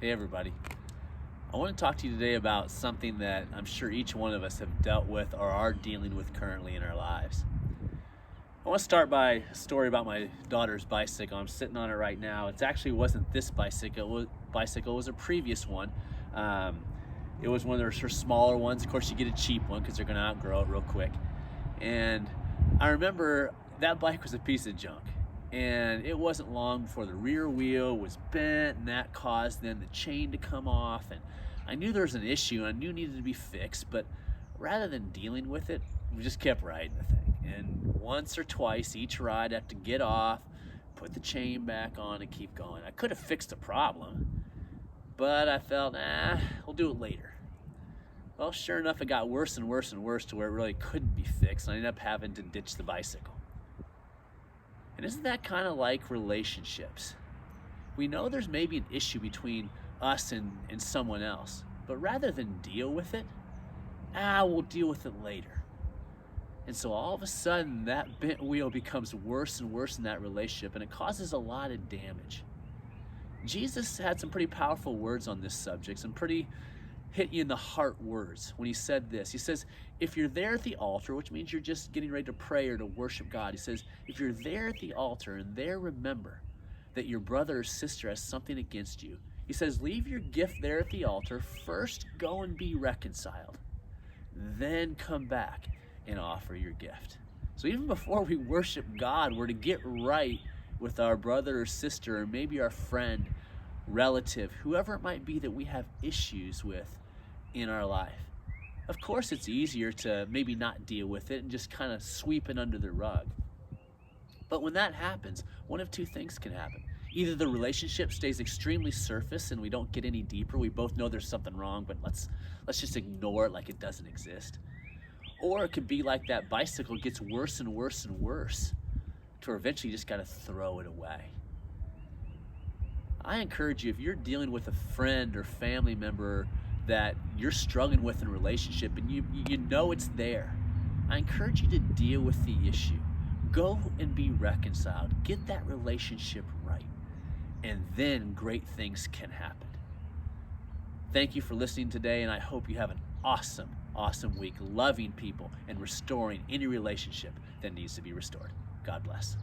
Hey everybody. I want to talk to you today about something that I'm sure each one of us have dealt with or are dealing with currently in our lives. I want to start by a story about my daughter's bicycle. I'm sitting on it right now. It actually wasn't this bicycle. It was a previous one. Um, it was one of her smaller ones. Of course, you get a cheap one because they're going to outgrow it real quick. And I remember that bike was a piece of junk. And it wasn't long before the rear wheel was bent, and that caused then the chain to come off. And I knew there was an issue, and I knew it needed to be fixed, but rather than dealing with it, we just kept riding the thing. And once or twice each ride, I had to get off, put the chain back on, and keep going. I could have fixed the problem, but I felt, we'll do it later. Well, sure enough, it got worse and worse and worse to where it really couldn't be fixed, and I ended up having to ditch the bicycle. And isn't that kind of like relationships? We know there's maybe an issue between us and someone else, but rather than deal with it, we'll deal with it later. And so all of a sudden, that bent wheel becomes worse and worse in that relationship, and it causes a lot of damage. Jesus had some pretty powerful words on this subject, some pretty hit you in the heart words when he said this. He says, if you're there at the altar, which means you're just getting ready to pray or to worship God, he says, if you're there at the altar and there remember that your brother or sister has something against you, he says, leave your gift there at the altar, first go and be reconciled, then come back and offer your gift. So even before we worship God, we're to get right with our brother or sister, or maybe our friend, relative, whoever it might be that we have issues with in our life. Of course, it's easier to maybe not deal with it and just kind of sweep it under the rug. But when that happens, one of two things can happen. Either the relationship stays extremely surface and we don't get any deeper. We both know there's something wrong, but let's just ignore it like it doesn't exist. Or it could be like that bicycle gets worse and worse and worse to where eventually you just got to throw it away. I encourage you, if you're dealing with a friend or family member that you're struggling with in a relationship and you know it's there, I encourage you to deal with the issue. Go and be reconciled. Get that relationship right. And then great things can happen. Thank you for listening today, and I hope you have an awesome week loving people and restoring any relationship that needs to be restored. God bless.